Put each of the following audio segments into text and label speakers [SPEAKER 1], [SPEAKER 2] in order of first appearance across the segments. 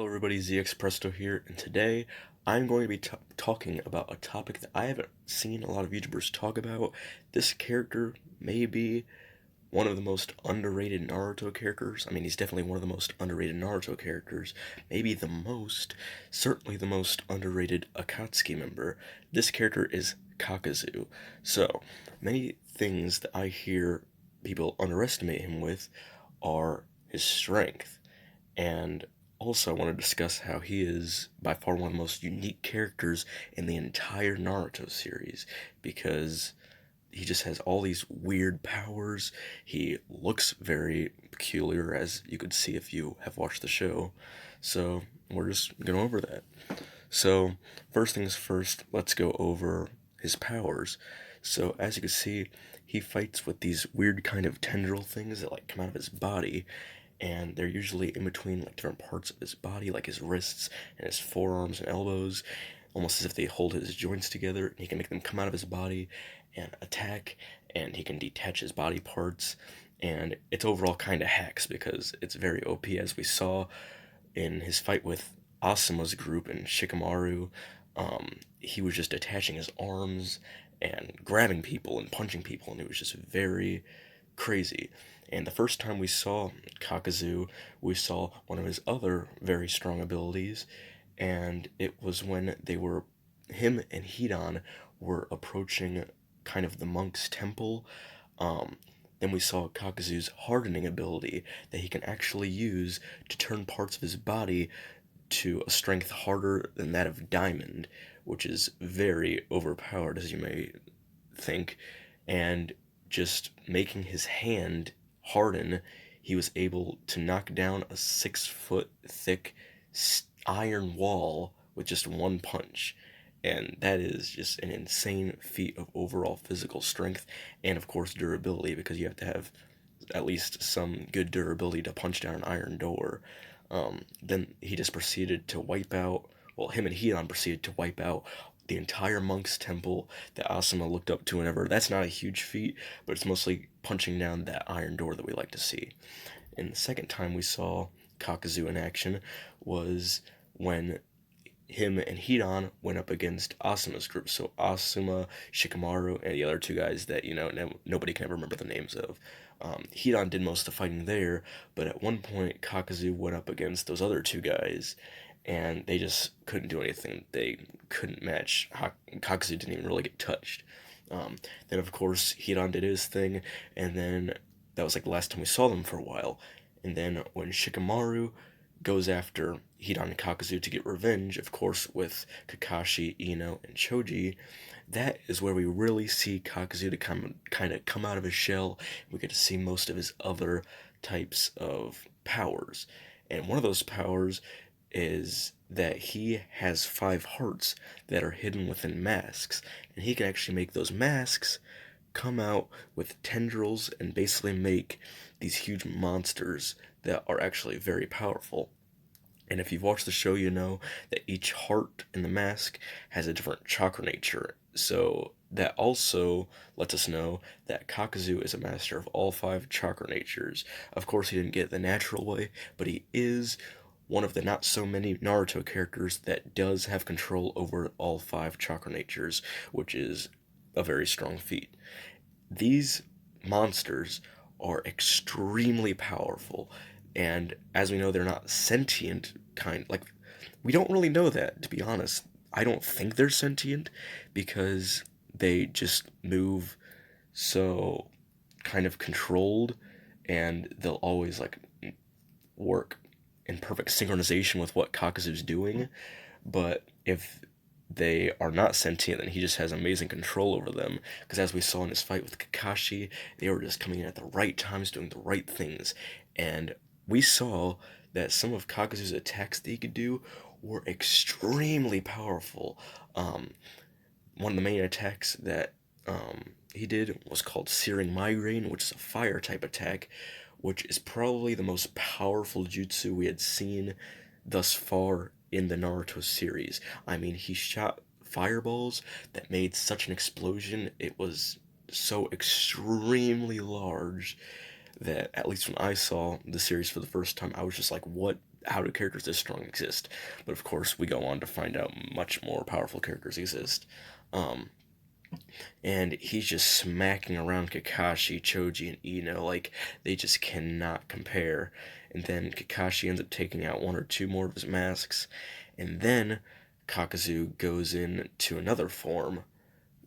[SPEAKER 1] Hello everybody, ZX Presto here, and today I'm going to be talking about a topic that I haven't seen a lot of YouTubers talk about. This character may be one of the most underrated Naruto characters. I mean, he's definitely one of the most underrated Naruto characters. Maybe the most, certainly the most underrated Akatsuki member. This character is Kakuzu. So, many things that I hear people underestimate him with are his strength, and also I want to discuss how he is by far one of the most unique characters in the entire Naruto series, because he just has all these weird powers. He looks very peculiar, as you could see if you have watched the show. So we're just going over that. So first things first, let's go over his powers. So as you can see, he fights with these weird kind of tendril things that like come out of his body, and they're usually in between like different parts of his body, like his wrists and his forearms and elbows, almost as if they hold his joints together. And he can make them come out of his body and attack, and he can detach his body parts. And it's overall kind of hacks because it's very OP, as we saw in his fight with Asuma's group and Shikamaru. He was just attaching his arms and grabbing people and punching people, and it was just very crazy. And the first time we saw Kakuzu, we saw one of his other very strong abilities, and it was when him and Hidan were approaching kind of the monk's temple. Um, then we saw Kakuzu's hardening ability that he can actually use to turn parts of his body to a strength harder than that of diamond, which is very overpowered, as you may think. And just making his hand harden, he was able to knock down a 6 foot thick iron wall with just one punch. And that is just an insane feat of overall physical strength and, of course, durability, because you have to have at least some good durability to punch down an iron door. Then he just proceeded to wipe out, well, him and Hidan proceeded to wipe out the entire monk's temple that Asuma looked up to whenever. That's not a huge feat, but it's mostly punching down that iron door that we like to see. And the second time we saw Kakuzu in action was when him and Hidan went up against Asuma's group. So Asuma, Shikamaru, and the other two guys that, nobody can ever remember the names of. Hidan did most of the fighting there, but at one point Kakuzu went up against those other two guys, and they just couldn't do anything. They couldn't match. Kakuzu didn't even really get touched. Then, of course, Hidan did his thing, and then that was like the last time we saw them for a while. And then when Shikamaru goes after Hidan and Kakuzu to get revenge, of course, with Kakashi, Ino, and Choji, that is where we really see Kakuzu to kind of come out of his shell. We get to see most of his other types of powers. And one of those powers is that he has 5 hearts that are hidden within masks, and he can actually make those masks come out with tendrils and basically make these huge monsters that are actually very powerful. And if you've watched the show, you know that each heart in the mask has a different chakra nature. So that also lets us know that Kakuzu is a master of all 5 chakra natures. Of course, he didn't get it the natural way, but he is one of the not so many Naruto characters that does have control over all 5 chakra natures, which is a very strong feat. These monsters are extremely powerful, and as we know, they're not sentient like, we don't really know that, to be honest. I don't think they're sentient because they just move so kind of controlled, and they'll always like work in perfect synchronization with what Kakuzu's doing. But if they are not sentient, then he just has amazing control over them. Because as we saw in his fight with Kakashi, they were just coming in at the right times, doing the right things. And we saw that some of Kakuzu's attacks that he could do were extremely powerful. One of the main attacks that he did was called Searing Migraine, which is a fire type attack, which is probably the most powerful jutsu we had seen thus far in the Naruto series. I mean, he shot fireballs that made such an explosion. It was so extremely large that, at least when I saw the series for the first time, I was just like, what how do characters this strong exist? But of course, we go on to find out much more powerful characters exist. Um, and he's just smacking around Kakashi, Choji, and Ino like they just cannot compare. And then Kakashi ends up taking out one or two more of his masks, and then Kakuzu goes into another form,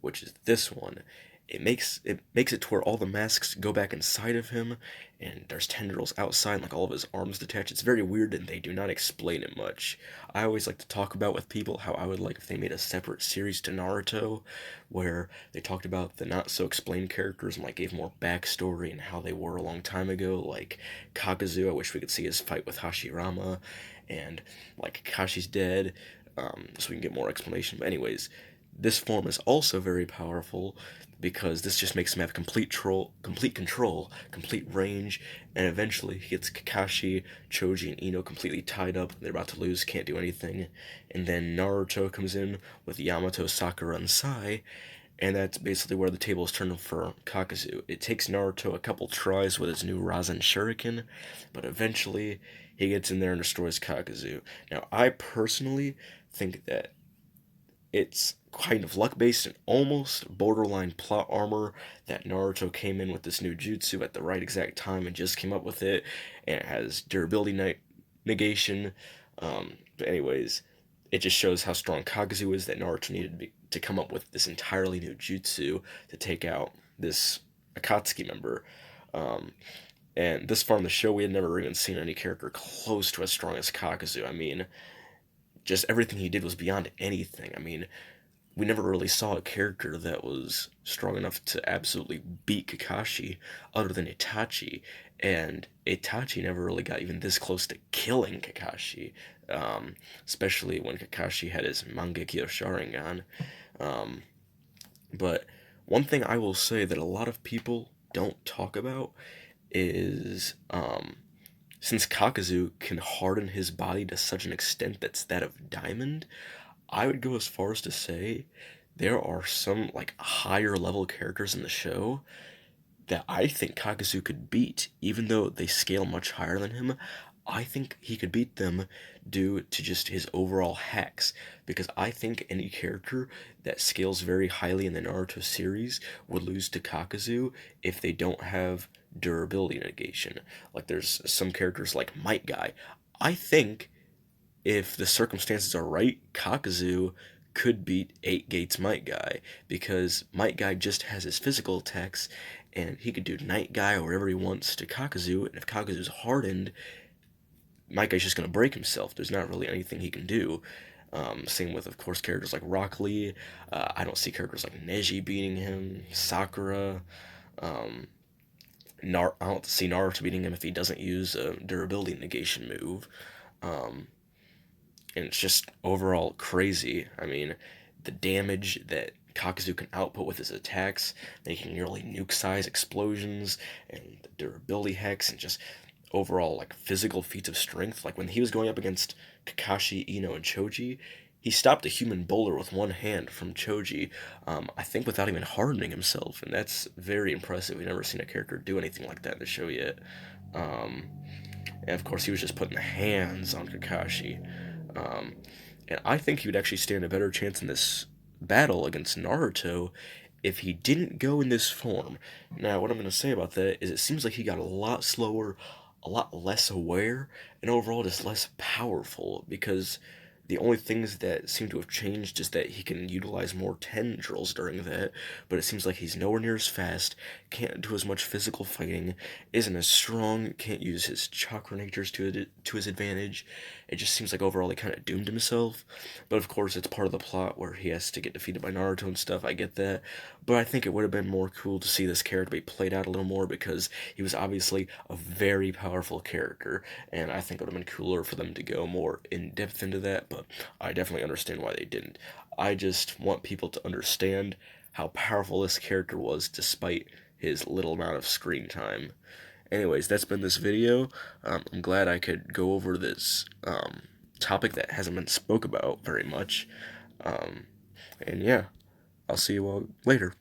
[SPEAKER 1] which is this one. It makes it to where all the masks go back inside of him, and there's tendrils outside, like all of his arms detached. It's very weird, and they do not explain it much. I always like to talk about with people how I would like if they made a separate series to Naruto, where they talked about the not so explained characters and like gave more backstory and how they were a long time ago. Like Kakuzu, I wish we could see his fight with Hashirama, and like Kakashi's dead, so we can get more explanation. But anyways, this form is also very powerful because this just makes him have complete control, complete range, and eventually he gets Kakashi, Choji, and Ino completely tied up. They're about to lose, can't do anything. And then Naruto comes in with Yamato, Sakura, and Sai, and that's basically where the table is turned for Kakuzu. It takes Naruto a couple tries with his new Rasen Shuriken, but eventually he gets in there and destroys Kakuzu. Now, I personally think that it's kind of luck based and almost borderline plot armor that Naruto came in with this new jutsu at the right exact time and just came up with it, and it has durability negation. But anyways, it just shows how strong Kakuzu is that Naruto needed to come up with this entirely new jutsu to take out this Akatsuki member. Um, and this far in the show, we had never even seen any character close to as strong as Kakuzu. I mean, just everything he did was beyond anything. I mean, we never really saw a character that was strong enough to absolutely beat Kakashi other than Itachi, and Itachi never really got even this close to killing Kakashi, especially when Kakashi had his Mangekyo Sharingan. Um, but one thing I will say that a lot of people don't talk about is since Kakuzu can harden his body to such an extent that's that of diamond, I would go as far as to say there are some like higher level characters in the show that I think Kakuzu could beat, even though they scale much higher than him. I think he could beat them due to just his overall hacks, because I think any character that scales very highly in the Naruto series would lose to Kakuzu if they don't have durability negation. Like there's some characters like Might Guy. I think if the circumstances are right, Kakuzu could beat 8 Gates Might Guy, because Might Guy just has his physical attacks, and he could do Night Guy or whatever he wants to Kakuzu, and if Kakuzu's hardened, Might Guy's just going to break himself. There's not really anything he can do. Same with, of course, characters like Rock Lee. I don't see characters like Neji beating him, Sakura. Um, I don't see Naruto beating him if he doesn't use a durability negation move. Um, and it's just overall crazy. I mean, the damage that Kakuzu can output with his attacks, making nearly nuke-size explosions, and the durability hacks, and just overall like physical feats of strength. Like when he was going up against Kakashi, Ino, and Choji, he stopped a human bowler with one hand from Choji, I think without even hardening himself, and that's very impressive. We've never seen a character do anything like that in the show yet. Um, and of course, he was just putting the hands on Kakashi. Um, and I think he would actually stand a better chance in this battle against Naruto if he didn't go in this form. Now, what I'm going to say about that is it seems like he got a lot slower, a lot less aware, and overall just less powerful, because the only things that seem to have changed is that he can utilize more tendrils during that, but it seems like he's nowhere near as fast, can't do as much physical fighting, isn't as strong, can't use his chakra natures to his advantage. It just seems like overall he kind of doomed himself. But of course, it's part of the plot where he has to get defeated by Naruto and stuff. I get that. But I think it would have been more cool to see this character be played out a little more, because he was obviously a very powerful character. And I think it would have been cooler for them to go more in depth into that. But I definitely understand why they didn't. I just want people to understand how powerful this character was despite his little amount of screen time. Anyways, that's been this video. I'm glad I could go over this topic that hasn't been spoke about very much. Um, and yeah, I'll see you all later.